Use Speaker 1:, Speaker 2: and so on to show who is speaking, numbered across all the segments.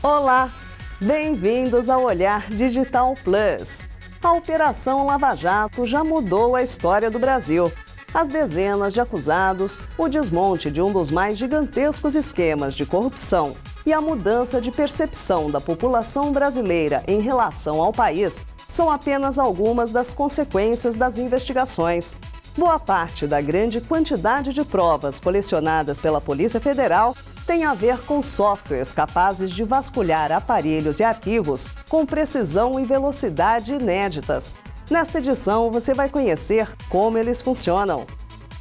Speaker 1: Olá, bem-vindos ao Olhar Digital Plus. A Operação Lava Jato já mudou a história do Brasil. As dezenas de acusados, o desmonte de um dos mais gigantescos esquemas de corrupção e a mudança de percepção da população brasileira em relação ao país são apenas algumas das consequências das investigações. Boa parte da grande quantidade de provas colecionadas pela Polícia Federal tem a ver com softwares capazes de vasculhar aparelhos e arquivos com precisão e velocidade inéditas. Nesta edição, você vai conhecer como eles funcionam.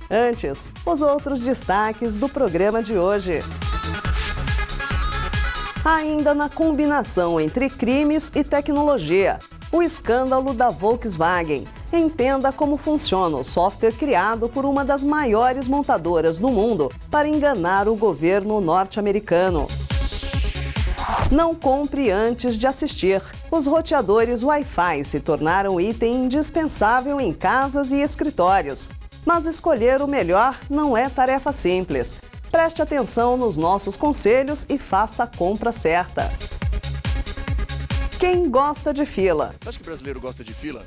Speaker 1: Antes, os outros destaques do programa de hoje. Ainda na combinação entre crimes e tecnologia, o escândalo da Volkswagen. Entenda como funciona o software criado por uma das maiores montadoras do mundo para enganar o governo norte-americano. Não compre antes de assistir. Os roteadores Wi-Fi se tornaram item indispensável em casas e escritórios. Mas escolher o melhor não é tarefa simples. Preste atenção nos nossos conselhos e faça a compra certa. Quem gosta de fila?
Speaker 2: Você acha que brasileiro gosta de fila?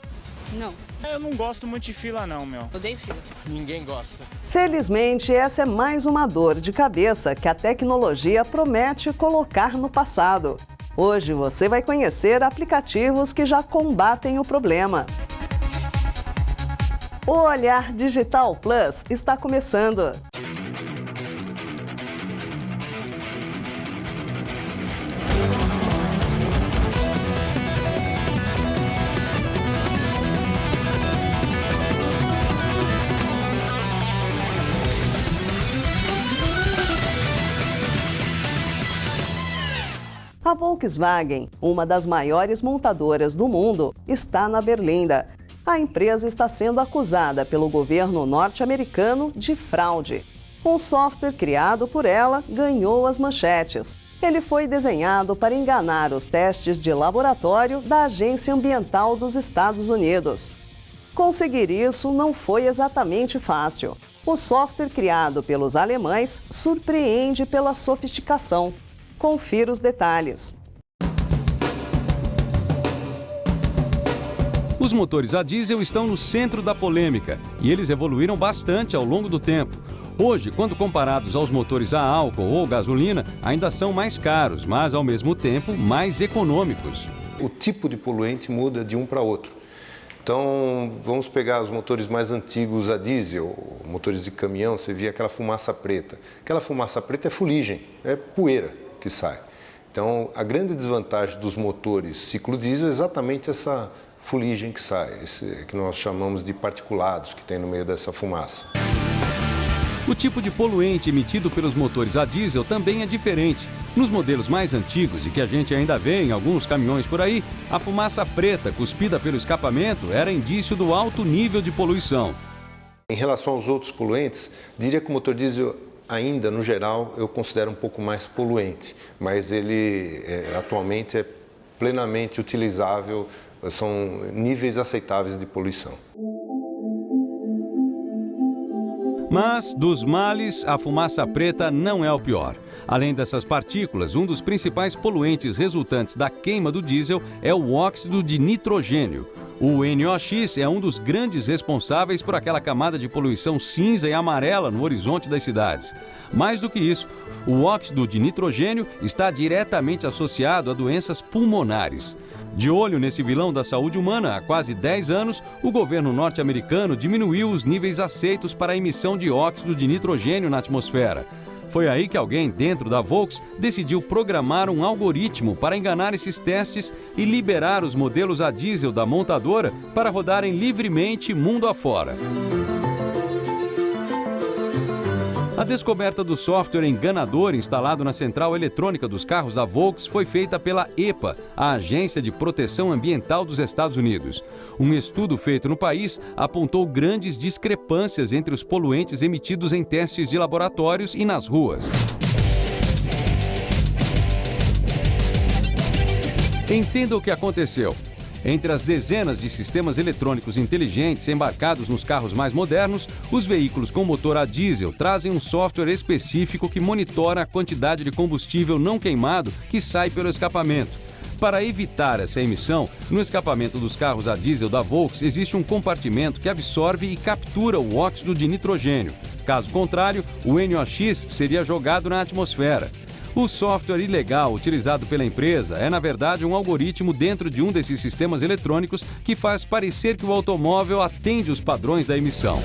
Speaker 3: Não.
Speaker 4: Eu não gosto muito de fila não, meu.
Speaker 3: Odeio fila.
Speaker 2: Ninguém gosta.
Speaker 1: Felizmente, essa é mais uma dor de cabeça que a tecnologia promete colocar no passado. Hoje você vai conhecer aplicativos que já combatem o problema. O Olhar Digital Plus está começando. A Volkswagen, uma das maiores montadoras do mundo, está na Berlinda. A empresa está sendo acusada pelo governo norte-americano de fraude. Um software criado por ela ganhou as manchetes. Ele foi desenhado para enganar os testes de laboratório da Agência Ambiental dos Estados Unidos. Conseguir isso não foi exatamente fácil. O software criado pelos alemães surpreende pela sofisticação. Confira os detalhes.
Speaker 5: Os motores a diesel estão no centro da polêmica e eles evoluíram bastante ao longo do tempo. Hoje, quando comparados aos motores a álcool ou gasolina, ainda são mais caros, mas ao mesmo tempo mais econômicos.
Speaker 6: O tipo de poluente muda de um para outro. Então, vamos pegar os motores mais antigos a diesel, motores de caminhão, você via aquela fumaça preta. Aquela fumaça preta é fuligem, é poeira que sai. Então, a grande desvantagem dos motores ciclo diesel é exatamente essa fuligem que sai, esse que nós chamamos de particulados que tem no meio dessa fumaça.
Speaker 5: O tipo de poluente emitido pelos motores a diesel também é diferente. Nos modelos mais antigos e que a gente ainda vê em alguns caminhões por aí, a fumaça preta cuspida pelo escapamento era indício do alto nível de poluição.
Speaker 6: Em relação aos outros poluentes, diria que o motor diesel ainda, no geral, eu considero um pouco mais poluente, mas ele atualmente é plenamente utilizável, são níveis aceitáveis de poluição.
Speaker 5: Mas, dos males, a fumaça preta não é o pior. Além dessas partículas, um dos principais poluentes resultantes da queima do diesel é o óxido de nitrogênio. O NOx é um dos grandes responsáveis por aquela camada de poluição cinza e amarela no horizonte das cidades. Mais do que isso, o óxido de nitrogênio está diretamente associado a doenças pulmonares. De olho nesse vilão da saúde humana, há quase 10 anos, o governo norte-americano diminuiu os níveis aceitos para a emissão de óxido de nitrogênio na atmosfera. Foi aí que alguém dentro da Volks decidiu programar um algoritmo para enganar esses testes e liberar os modelos a diesel da montadora para rodarem livremente mundo afora. A descoberta do software enganador instalado na central eletrônica dos carros da Volks foi feita pela EPA, a Agência de Proteção Ambiental dos Estados Unidos. Um estudo feito no país apontou grandes discrepâncias entre os poluentes emitidos em testes de laboratórios e nas ruas. Entenda o que aconteceu. Entre as dezenas de sistemas eletrônicos inteligentes embarcados nos carros mais modernos, os veículos com motor a diesel trazem um software específico que monitora a quantidade de combustível não queimado que sai pelo escapamento. Para evitar essa emissão, no escapamento dos carros a diesel da Volks existe um compartimento que absorve e captura o óxido de nitrogênio. Caso contrário, o NOx seria jogado na atmosfera. O software ilegal utilizado pela empresa é, na verdade, um algoritmo dentro de um desses sistemas eletrônicos que faz parecer que o automóvel atende os padrões da emissão.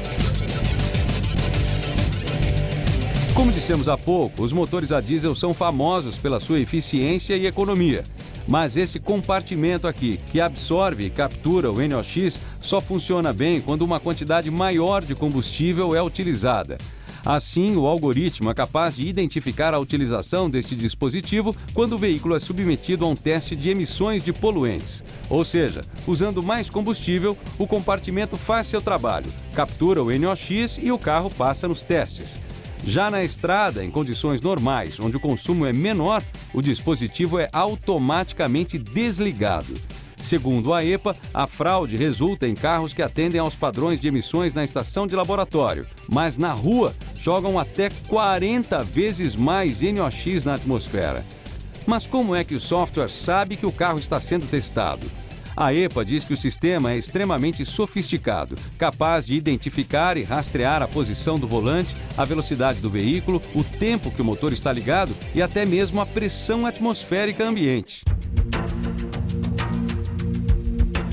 Speaker 5: Como dissemos há pouco, os motores a diesel são famosos pela sua eficiência e economia. Mas esse compartimento aqui, que absorve e captura o NOx, só funciona bem quando uma quantidade maior de combustível é utilizada. Assim, o algoritmo é capaz de identificar a utilização deste dispositivo quando o veículo é submetido a um teste de emissões de poluentes. Ou seja, usando mais combustível, o compartimento faz seu trabalho, captura o NOx e o carro passa nos testes. Já na estrada, em condições normais, onde o consumo é menor, o dispositivo é automaticamente desligado. Segundo a EPA, a fraude resulta em carros que atendem aos padrões de emissões na estação de laboratório, mas na rua jogam até 40 vezes mais NOx na atmosfera. Mas como é que o software sabe que o carro está sendo testado? A EPA diz que o sistema é extremamente sofisticado, capaz de identificar e rastrear a posição do volante, a velocidade do veículo, o tempo que o motor está ligado e até mesmo a pressão atmosférica ambiente.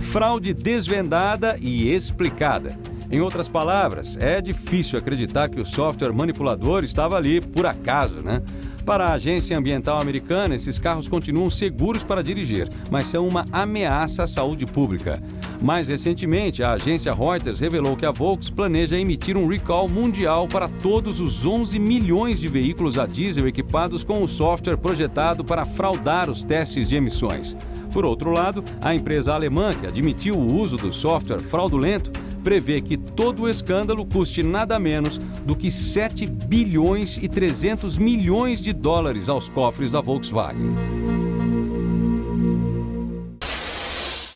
Speaker 5: Fraude desvendada e explicada. Em outras palavras, é difícil acreditar que o software manipulador estava ali por acaso, né? Para a Agência Ambiental Americana, esses carros continuam seguros para dirigir, mas são uma ameaça à saúde pública. Mais recentemente, a agência Reuters revelou que a Volks planeja emitir um recall mundial para todos os 11 milhões de veículos a diesel equipados com o software projetado para fraudar os testes de emissões. Por outro lado, a empresa alemã, que admitiu o uso do software fraudulento, prevê que todo o escândalo custe nada menos do que 7 bilhões e 300 milhões de dólares aos cofres da Volkswagen.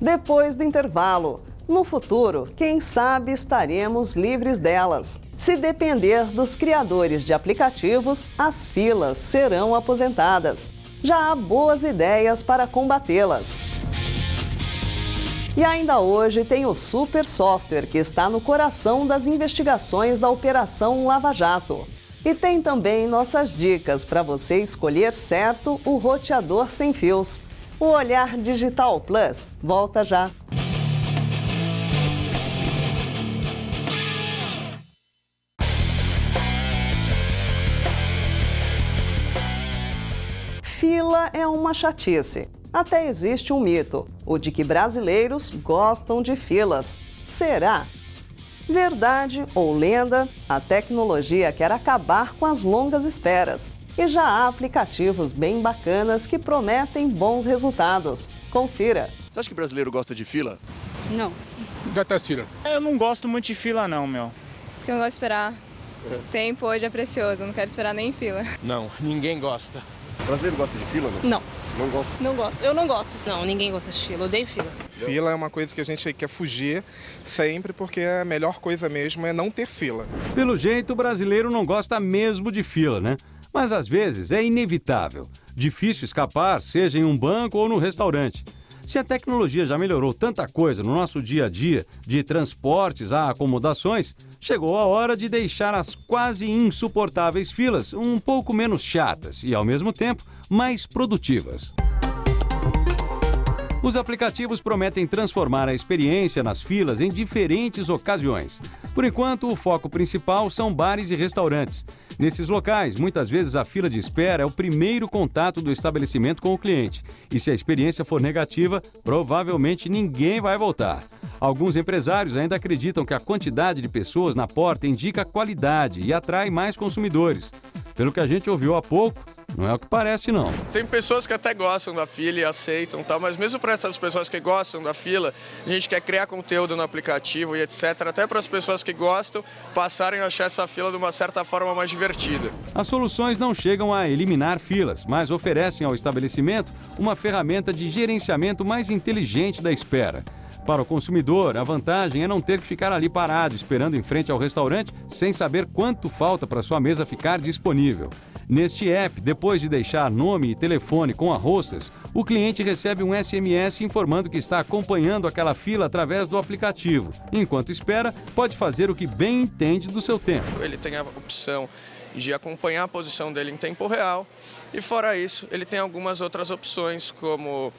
Speaker 1: Depois do intervalo, no futuro, quem sabe estaremos livres delas. Se depender dos criadores de aplicativos, as filas serão aposentadas. Já há boas ideias para combatê-las. E ainda hoje tem o super software que está no coração das investigações da Operação Lava Jato. E tem também nossas dicas para você escolher certo o roteador sem fios. O Olhar Digital Plus volta já. Fila é uma chatice. Até existe um mito, o de que brasileiros gostam de filas. Será? Verdade ou lenda, a tecnologia quer acabar com as longas esperas. E já há aplicativos bem bacanas que prometem bons resultados. Confira.
Speaker 2: Você acha que brasileiro gosta de fila?
Speaker 3: Não,
Speaker 7: Detesto fila.
Speaker 4: Eu não gosto muito de fila não, meu.
Speaker 3: porque eu não gosto de esperar. O tempo hoje é precioso, eu não quero esperar nem em fila.
Speaker 2: Não, ninguém gosta. Brasileiro gosta de fila, não?
Speaker 3: Não,
Speaker 2: Não gosta?
Speaker 3: não gosto. Eu não gosto.
Speaker 8: Não, ninguém gosta de fila, eu odeio fila.
Speaker 7: Fila é uma coisa que a gente quer fugir sempre, porque a melhor coisa mesmo é não ter fila.
Speaker 5: Pelo jeito, o brasileiro não gosta mesmo de fila, né? Mas às vezes é inevitável. Difícil escapar, seja em um banco ou no restaurante. Se a tecnologia já melhorou tanta coisa no nosso dia a dia, de transportes a acomodações, chegou a hora de deixar as quase insuportáveis filas um pouco menos chatas e, ao mesmo tempo, mais produtivas. Os aplicativos prometem transformar a experiência nas filas em diferentes ocasiões. Por enquanto, o foco principal são bares e restaurantes. Nesses locais, muitas vezes a fila de espera é o primeiro contato do estabelecimento com o cliente. E se a experiência for negativa, provavelmente ninguém vai voltar. Alguns empresários ainda acreditam que a quantidade de pessoas na porta indica qualidade e atrai mais consumidores. Pelo que a gente ouviu há pouco, não é o que parece não.
Speaker 2: Tem pessoas que até gostam da fila e aceitam, tá? Mas mesmo para essas pessoas que gostam da fila, a gente quer criar conteúdo no aplicativo e etc. Até para as pessoas que gostam passarem a achar essa fila de uma certa forma mais divertida.
Speaker 5: As soluções não chegam a eliminar filas, mas oferecem ao estabelecimento uma ferramenta de gerenciamento mais inteligente da espera. Para o consumidor, a vantagem é não ter que ficar ali parado, esperando em frente ao restaurante, sem saber quanto falta para sua mesa ficar disponível. Neste app, depois de deixar nome e telefone com a hostess, o cliente recebe um SMS informando que está acompanhando aquela fila através do aplicativo. Enquanto espera, pode fazer o que bem entende do seu tempo.
Speaker 2: Ele tem a opção de acompanhar a posição dele em tempo real e, fora isso, ele tem algumas outras opções, como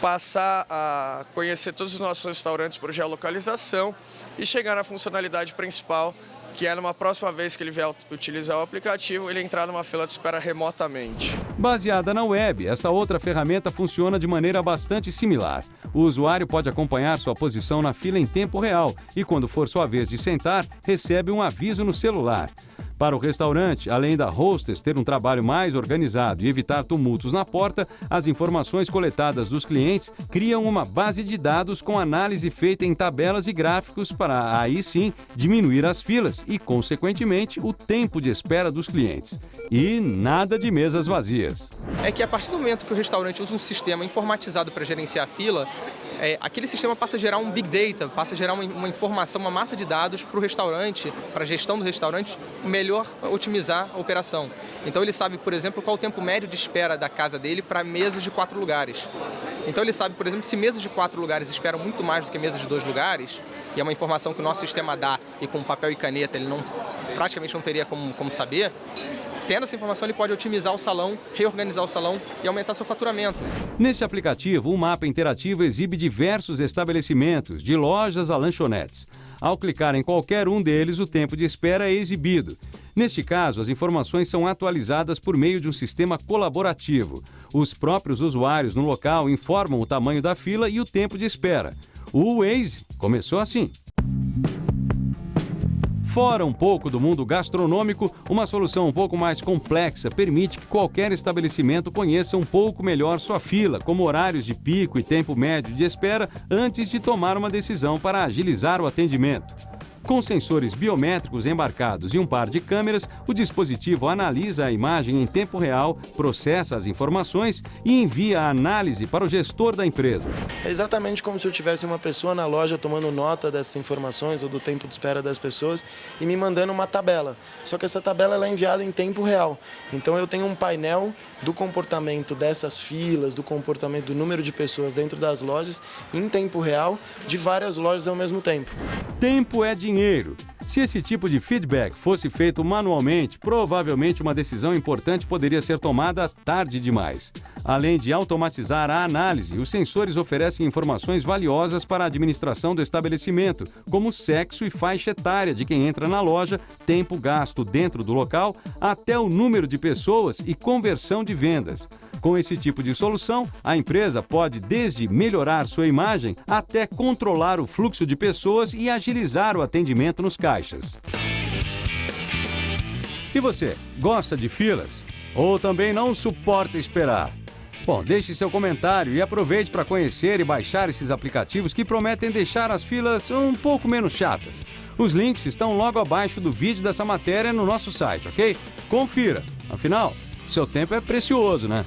Speaker 2: passar a conhecer todos os nossos restaurantes por geolocalização e chegar na funcionalidade principal, que é numa próxima vez que ele vier utilizar o aplicativo, ele entrar numa fila de espera remotamente.
Speaker 5: Baseada na web, esta outra ferramenta funciona de maneira bastante similar. O usuário pode acompanhar sua posição na fila em tempo real e, quando for sua vez de sentar, recebe um aviso no celular. Para o restaurante, além da hostess ter um trabalho mais organizado e evitar tumultos na porta, as informações coletadas dos clientes criam uma base de dados com análise feita em tabelas e gráficos para, aí sim, diminuir as filas e, consequentemente, o tempo de espera dos clientes. E nada de mesas vazias.
Speaker 9: É que a partir do momento que o restaurante usa um sistema informatizado para gerenciar a fila, aquele sistema passa a gerar um big data, passa a gerar uma informação, uma massa de dados para o restaurante, para a gestão do restaurante, melhor otimizar a operação. Então ele sabe, por exemplo, qual o tempo médio de espera da casa dele para mesas de 4 lugares. Então ele sabe, por exemplo, se mesas de 4 lugares esperam muito mais do que mesas de 2 lugares, e é uma informação que o nosso sistema dá, e com papel e caneta ele praticamente não teria como saber. Tendo essa informação, ele pode otimizar o salão, reorganizar o salão e aumentar seu faturamento.
Speaker 5: Neste aplicativo, o mapa interativo exibe diversos estabelecimentos, de lojas a lanchonetes. Ao clicar em qualquer um deles, o tempo de espera é exibido. Neste caso, as informações são atualizadas por meio de um sistema colaborativo. Os próprios usuários no local informam o tamanho da fila e o tempo de espera. O Waze começou assim. Fora um pouco do mundo gastronômico, uma solução um pouco mais complexa permite que qualquer estabelecimento conheça um pouco melhor sua fila, como horários de pico e tempo médio de espera, antes de tomar uma decisão para agilizar o atendimento. Com sensores biométricos embarcados e um par de câmeras, o dispositivo analisa a imagem em tempo real, processa as informações e envia a análise para o gestor da empresa.
Speaker 10: É exatamente como se eu tivesse uma pessoa na loja tomando nota dessas informações ou do tempo de espera das pessoas e me mandando uma tabela. Só que essa tabela ela é enviada em tempo real. Então eu tenho um painel do comportamento dessas filas, do comportamento do número de pessoas dentro das lojas em tempo real de várias lojas ao mesmo tempo.
Speaker 5: Tempo é dinheiro. Se esse tipo de feedback fosse feito manualmente, provavelmente uma decisão importante poderia ser tomada tarde demais. Além de automatizar a análise, os sensores oferecem informações valiosas para a administração do estabelecimento, como sexo e faixa etária de quem entra na loja, tempo gasto dentro do local, até o número de pessoas e conversão de vendas. Com esse tipo de solução, a empresa pode desde melhorar sua imagem até controlar o fluxo de pessoas e agilizar o atendimento nos caixas. E você, gosta de filas? Ou também não suporta esperar? Bom, deixe seu comentário e aproveite para conhecer e baixar esses aplicativos que prometem deixar as filas um pouco menos chatas. Os links estão logo abaixo do vídeo dessa matéria no nosso site, ok? Confira. Afinal, seu tempo é precioso, né?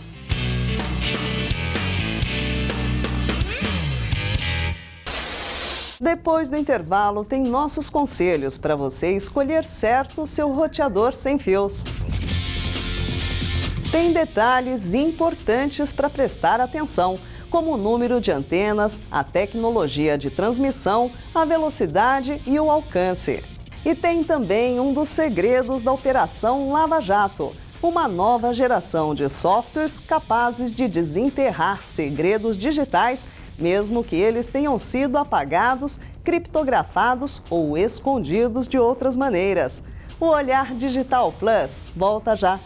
Speaker 1: Depois do intervalo, tem nossos conselhos para você escolher certo o seu roteador sem fios. Tem detalhes importantes para prestar atenção, como o número de antenas, a tecnologia de transmissão, a velocidade e o alcance. E tem também um dos segredos da Operação Lava Jato, uma nova geração de softwares capazes de desenterrar segredos digitais, mesmo que eles tenham sido apagados, criptografados ou escondidos de outras maneiras. O Olhar Digital Plus volta já.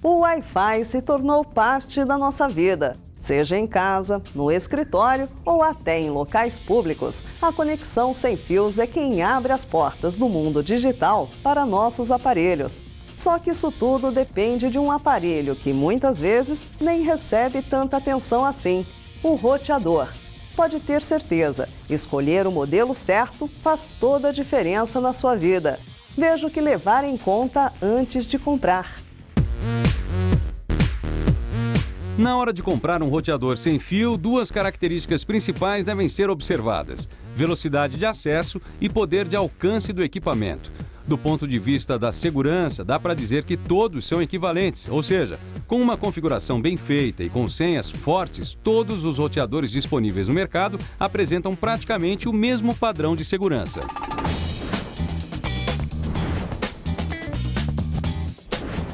Speaker 1: O Wi-Fi se tornou parte da nossa vida. Seja em casa, no escritório ou até em locais públicos, a conexão sem fios é quem abre as portas do mundo digital para nossos aparelhos. Só que isso tudo depende de um aparelho que muitas vezes nem recebe tanta atenção assim: o roteador. Pode ter certeza, escolher o modelo certo faz toda a diferença na sua vida. Veja o que levar em conta antes de comprar.
Speaker 5: Na hora de comprar um roteador sem fio, duas características principais devem ser observadas: velocidade de acesso e poder de alcance do equipamento. Do ponto de vista da segurança, dá para dizer que todos são equivalentes, ou seja, com uma configuração bem feita e com senhas fortes, todos os roteadores disponíveis no mercado apresentam praticamente o mesmo padrão de segurança.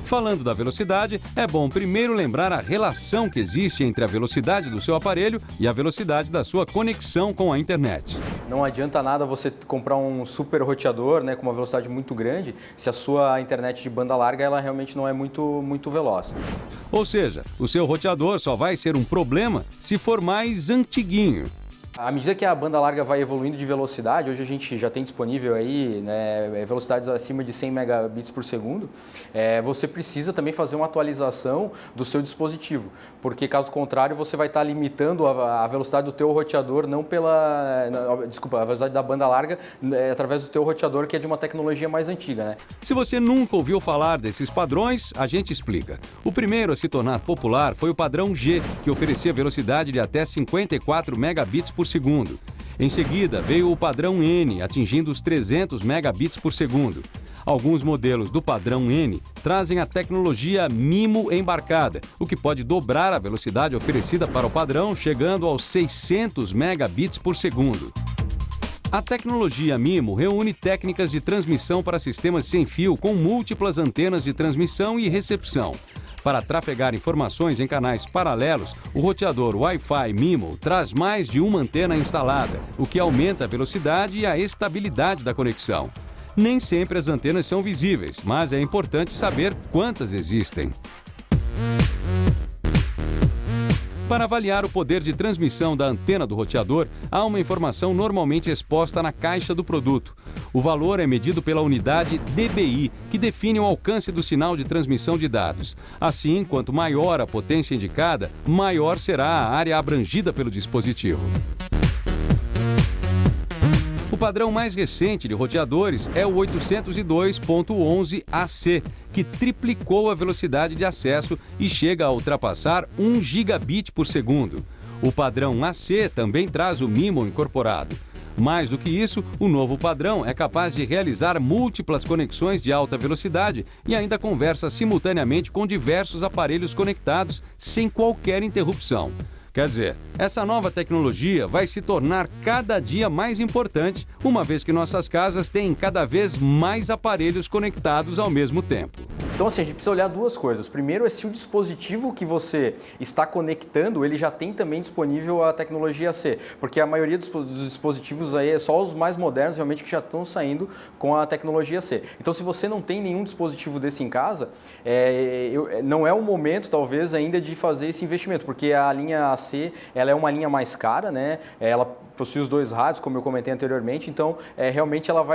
Speaker 5: Falando da velocidade, é bom primeiro lembrar a relação que existe entre a velocidade do seu aparelho e a velocidade da sua conexão com a internet.
Speaker 11: Não adianta nada você comprar um super roteador, né, com uma velocidade muito grande, se a sua internet de banda larga ela realmente não é muito veloz.
Speaker 5: Ou seja, o seu roteador só vai ser um problema se for mais antiguinho.
Speaker 11: À medida que a banda larga vai evoluindo de velocidade, hoje a gente já tem disponível aí, né, velocidades acima de 100 megabits por segundo, você precisa também fazer uma atualização do seu dispositivo, porque caso contrário você vai estar limitando a velocidade do teu roteador, a velocidade da banda larga através do teu roteador, que é de uma tecnologia mais antiga, né?
Speaker 5: Se você nunca ouviu falar desses padrões, a gente explica. O primeiro a se tornar popular foi o padrão G, que oferecia velocidade de até 54 megabits por segundo. Em seguida, veio o padrão N, atingindo os 300 megabits por segundo. Alguns modelos do padrão N trazem a tecnologia MIMO embarcada, o que pode dobrar a velocidade oferecida para o padrão, chegando aos 600 megabits por segundo. A tecnologia MIMO reúne técnicas de transmissão para sistemas sem fio com múltiplas antenas de transmissão e recepção. Para trafegar informações em canais paralelos, o roteador Wi-Fi MIMO traz mais de uma antena instalada, o que aumenta a velocidade e a estabilidade da conexão. Nem sempre as antenas são visíveis, mas é importante saber quantas existem. Para avaliar o poder de transmissão da antena do roteador, há uma informação normalmente exposta na caixa do produto. O valor é medido pela unidade dBi, que define o alcance do sinal de transmissão de dados. Assim, quanto maior a potência indicada, maior será a área abrangida pelo dispositivo. O padrão mais recente de roteadores é o 802.11ac, que triplicou a velocidade de acesso e chega a ultrapassar 1 gigabit por segundo. O padrão AC também traz o MIMO incorporado. Mais do que isso, o novo padrão é capaz de realizar múltiplas conexões de alta velocidade e ainda conversa simultaneamente com diversos aparelhos conectados sem qualquer interrupção. Quer dizer, essa nova tecnologia vai se tornar cada dia mais importante, uma vez que nossas casas têm cada vez mais aparelhos conectados ao mesmo tempo.
Speaker 11: Então, assim, a gente precisa olhar duas coisas. Primeiro é se o dispositivo que você está conectando, ele já tem também disponível a tecnologia AC, porque a maioria dos dispositivos aí é só os mais modernos realmente que já estão saindo com a tecnologia AC. Então, se você não tem nenhum dispositivo desse em casa, não é o momento, talvez, ainda de fazer esse investimento, porque a linha AC, ela é uma linha mais cara, né? Ela possui os dois rádios, como eu comentei anteriormente, então realmente ela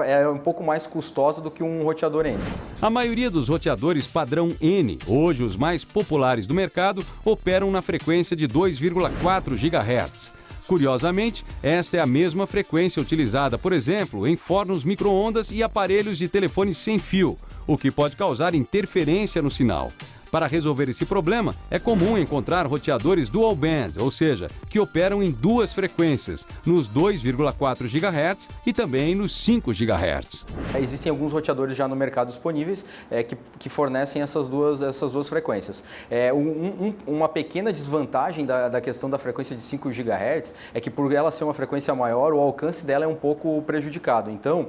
Speaker 11: é um pouco mais custosa do que um roteador N.
Speaker 5: A maioria dos roteadores padrão N, hoje os mais populares do mercado, operam na frequência de 2,4 GHz. Curiosamente, esta é a mesma frequência utilizada, por exemplo, em fornos micro-ondas e aparelhos de telefone sem fio, o que pode causar interferência no sinal. Para resolver esse problema, é comum encontrar roteadores dual band, ou seja, que operam em duas frequências, nos 2,4 GHz e também nos 5 GHz.
Speaker 11: Existem alguns roteadores já no mercado disponíveis que fornecem essas duas frequências. Uma pequena desvantagem da questão da frequência de 5 GHz é que, por ela ser uma frequência maior, o alcance dela é um pouco prejudicado. Então,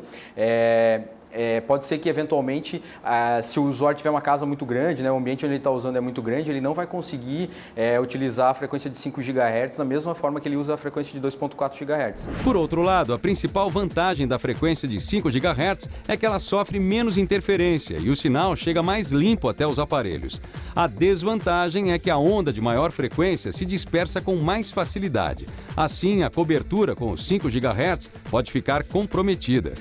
Speaker 11: pode ser que eventualmente, se o usuário tiver uma casa muito grande, né, o ambiente onde ele está usando é muito grande, ele não vai conseguir utilizar a frequência de 5 GHz da mesma forma que ele usa a frequência de 2.4 GHz.
Speaker 5: Por outro lado, a principal vantagem da frequência de 5 GHz é que ela sofre menos interferência e o sinal chega mais limpo até os aparelhos. A desvantagem é que a onda de maior frequência se dispersa com mais facilidade. Assim, a cobertura com os 5 GHz pode ficar comprometida.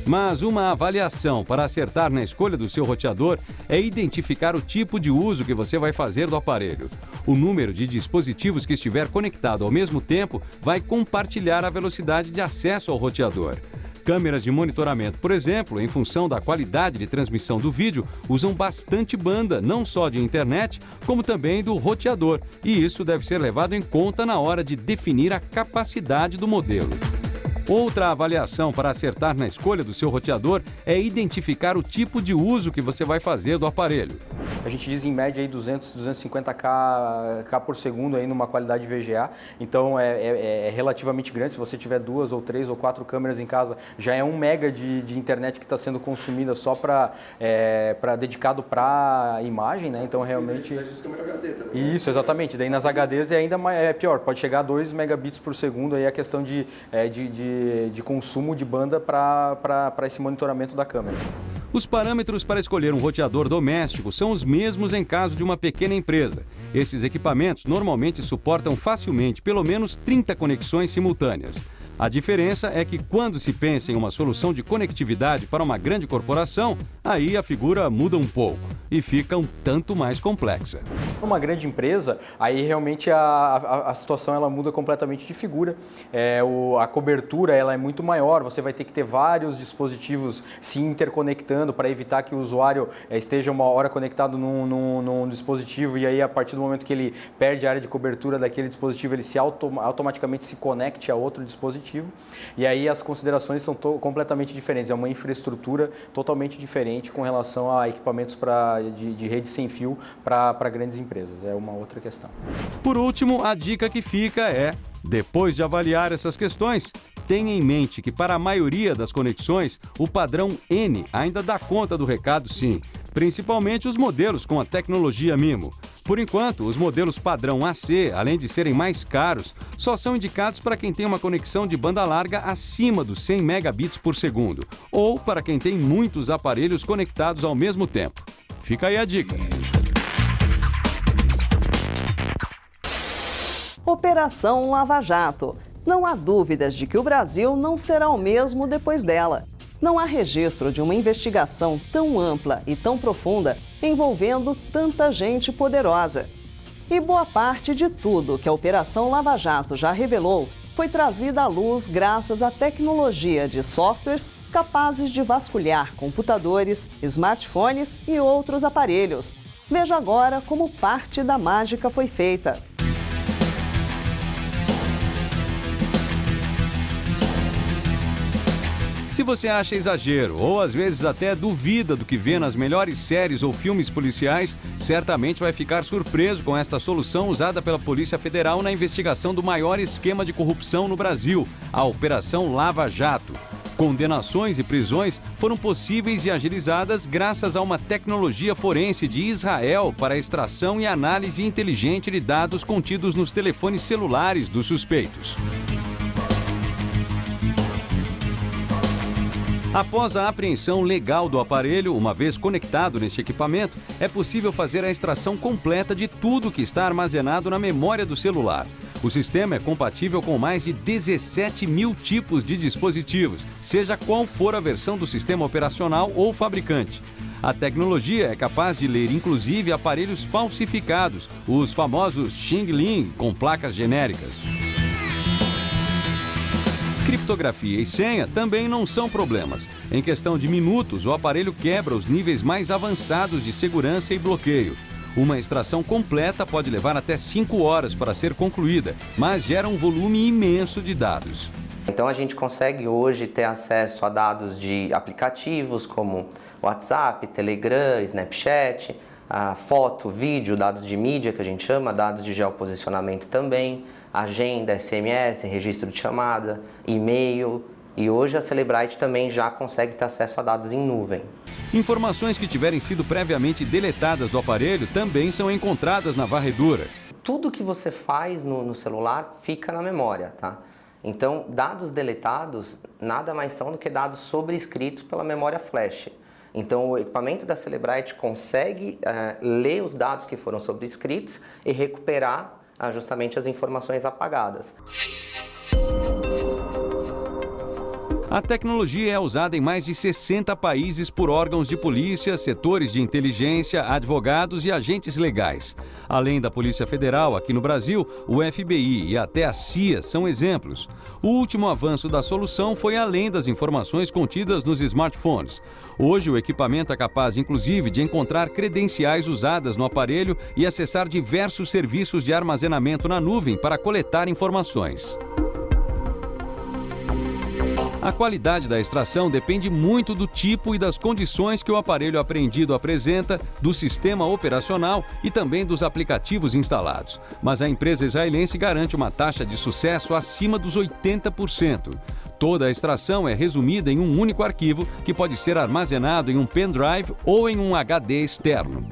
Speaker 5: Mas uma avaliação para acertar na escolha do seu roteador é identificar o tipo de uso que você vai fazer do aparelho. O número de dispositivos que estiver conectado ao mesmo tempo vai compartilhar a velocidade de acesso ao roteador. Câmeras de monitoramento, por exemplo, em função da qualidade de transmissão do vídeo, usam bastante banda, não só de internet, como também do roteador. E isso deve ser levado em conta na hora de definir a capacidade do modelo. Outra avaliação para acertar na escolha do seu roteador é identificar o tipo de uso que você vai fazer do aparelho.
Speaker 11: A gente diz em média aí 250K por segundo aí numa qualidade VGA, então é relativamente grande. Se você tiver 2 ou 3 ou 4 câmeras em casa, já é 1 mega de internet que está sendo consumida só dedicado para imagem, né? Então realmente... Isso, exatamente. Daí nas HDs é ainda pior, pode chegar a 2 megabits por segundo, aí a questão de consumo de banda para esse monitoramento da câmera.
Speaker 5: Os parâmetros para escolher um roteador doméstico são os mesmos em caso de uma pequena empresa. Esses equipamentos normalmente suportam facilmente pelo menos 30 conexões simultâneas. A diferença é que quando se pensa em uma solução de conectividade para uma grande corporação, aí a figura muda um pouco e fica um tanto mais complexa.
Speaker 11: Uma grande empresa, aí realmente a situação ela muda completamente de figura. A cobertura ela é muito maior, você vai ter que ter vários dispositivos se interconectando para evitar que o usuário esteja uma hora conectado num dispositivo e aí a partir do momento que ele perde a área de cobertura daquele dispositivo, ele automaticamente se conecte a outro dispositivo. E aí as considerações são completamente diferentes, é uma infraestrutura totalmente diferente com relação a equipamentos de rede sem fio para grandes empresas, é uma outra questão.
Speaker 5: Por último, a dica que fica é, depois de avaliar essas questões, tenha em mente que para a maioria das conexões, o padrão N ainda dá conta do recado sim, principalmente os modelos com a tecnologia MIMO. Por enquanto, os modelos padrão AC, além de serem mais caros, só são indicados para quem tem uma conexão de banda larga acima dos 100 megabits por segundo, ou para quem tem muitos aparelhos conectados ao mesmo tempo. Fica aí a dica.
Speaker 1: Operação Lava Jato. Não há dúvidas de que o Brasil não será o mesmo depois dela. Não há registro de uma investigação tão ampla e tão profunda envolvendo tanta gente poderosa. E boa parte de tudo que a Operação Lava Jato já revelou foi trazida à luz graças à tecnologia de softwares capazes de vasculhar computadores, smartphones e outros aparelhos. Veja agora como parte da mágica foi feita.
Speaker 5: Se você acha exagero ou às vezes até duvida do que vê nas melhores séries ou filmes policiais, certamente vai ficar surpreso com esta solução usada pela Polícia Federal na investigação do maior esquema de corrupção no Brasil, a Operação Lava Jato. Condenações e prisões foram possíveis e agilizadas graças a uma tecnologia forense de Israel para a extração e análise inteligente de dados contidos nos telefones celulares dos suspeitos. Após a apreensão legal do aparelho, uma vez conectado neste equipamento, é possível fazer a extração completa de tudo que está armazenado na memória do celular. O sistema é compatível com mais de 17 mil tipos de dispositivos, seja qual for a versão do sistema operacional ou fabricante. A tecnologia é capaz de ler inclusive aparelhos falsificados, os famosos Xing Ling com placas genéricas. Criptografia e senha também não são problemas. Em questão de minutos, o aparelho quebra os níveis mais avançados de segurança e bloqueio. Uma extração completa pode levar até 5 horas para ser concluída, mas gera um volume imenso de dados.
Speaker 12: Então a gente consegue hoje ter acesso a dados de aplicativos como WhatsApp, Telegram, Snapchat, a foto, vídeo, dados de mídia que a gente chama, dados de geoposicionamento também, agenda, SMS, registro de chamada, e-mail, E hoje a Cellebrite também já consegue ter acesso a dados em nuvem.
Speaker 5: Informações que tiverem sido previamente deletadas do aparelho também são encontradas na varredura.
Speaker 12: Tudo que você faz no celular fica na memória, tá? Então, dados deletados nada mais são do que dados sobrescritos pela memória flash. Então, o equipamento da Cellebrite consegue ler os dados que foram sobrescritos e recuperar justamente as informações apagadas.
Speaker 5: A tecnologia é usada em mais de 60 países por órgãos de polícia, setores de inteligência, advogados e agentes legais. Além da Polícia Federal, aqui no Brasil, o FBI e até a CIA são exemplos. O último avanço da solução foi além das informações contidas nos smartphones. Hoje, o equipamento é capaz, inclusive, de encontrar credenciais usadas no aparelho e acessar diversos serviços de armazenamento na nuvem para coletar informações. A qualidade da extração depende muito do tipo e das condições que o aparelho apreendido apresenta, do sistema operacional e também dos aplicativos instalados. Mas a empresa israelense garante uma taxa de sucesso acima dos 80%. Toda a extração é resumida em um único arquivo que pode ser armazenado em um pendrive ou em um HD externo.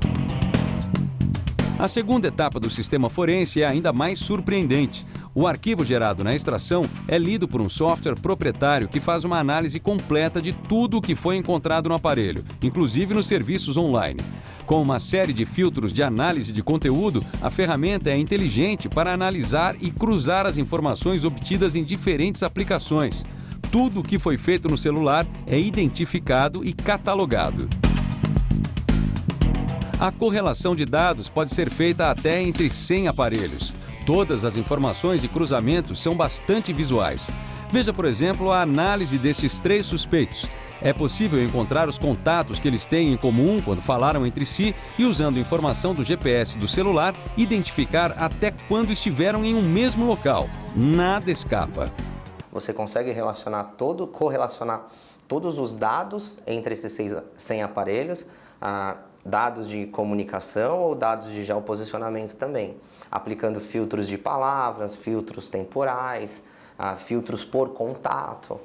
Speaker 5: A segunda etapa do sistema forense é ainda mais surpreendente. O arquivo gerado na extração é lido por um software proprietário que faz uma análise completa de tudo o que foi encontrado no aparelho, inclusive nos serviços online. Com uma série de filtros de análise de conteúdo, a ferramenta é inteligente para analisar e cruzar as informações obtidas em diferentes aplicações. Tudo o que foi feito no celular é identificado e catalogado. A correlação de dados pode ser feita até entre 100 aparelhos. Todas as informações de cruzamento são bastante visuais. Veja, por exemplo, a análise destes 3 suspeitos. É possível encontrar os contatos que eles têm em comum quando falaram entre si e, usando informação do GPS do celular, identificar até quando estiveram em um mesmo local. Nada escapa.
Speaker 12: Você consegue correlacionar todos os dados entre esses 100 aparelhos, dados de comunicação ou dados de geoposicionamento também, aplicando filtros de palavras, filtros temporais, filtros por contato.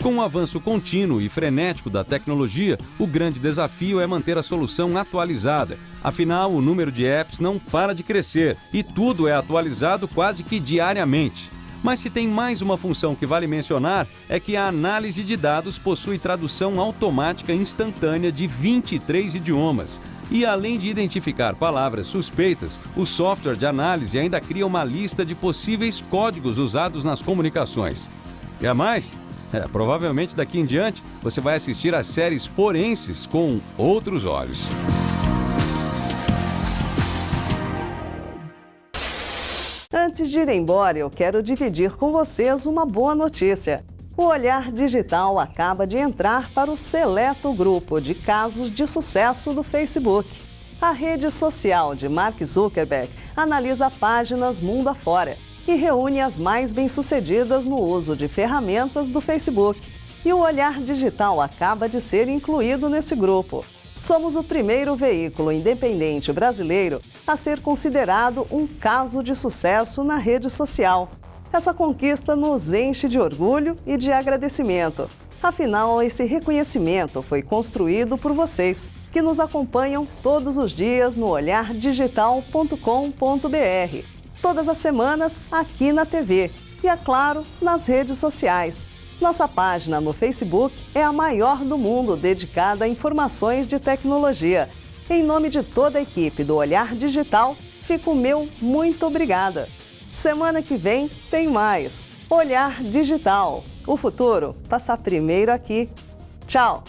Speaker 5: Com o avanço contínuo e frenético da tecnologia, o grande desafio é manter a solução atualizada. Afinal, o número de apps não para de crescer e tudo é atualizado quase que diariamente. Mas se tem mais uma função que vale mencionar, é que a análise de dados possui tradução automática instantânea de 23 idiomas. E além de identificar palavras suspeitas, o software de análise ainda cria uma lista de possíveis códigos usados nas comunicações. Quer mais? Provavelmente daqui em diante você vai assistir às séries forenses com outros olhos.
Speaker 1: Antes de ir embora, eu quero dividir com vocês uma boa notícia. O Olhar Digital acaba de entrar para o seleto grupo de casos de sucesso do Facebook. A rede social de Mark Zuckerberg analisa páginas mundo afora e reúne as mais bem-sucedidas no uso de ferramentas do Facebook. E o Olhar Digital acaba de ser incluído nesse grupo. Somos o primeiro veículo independente brasileiro a ser considerado um caso de sucesso na rede social. Essa conquista nos enche de orgulho e de agradecimento. Afinal, esse reconhecimento foi construído por vocês, que nos acompanham todos os dias no olhardigital.com.br. Todas as semanas aqui na TV e, é claro, nas redes sociais. Nossa página no Facebook é a maior do mundo dedicada a informações de tecnologia. Em nome de toda a equipe do Olhar Digital, fica o meu muito obrigada. Semana que vem tem mais. Olhar Digital. O futuro passa primeiro aqui. Tchau!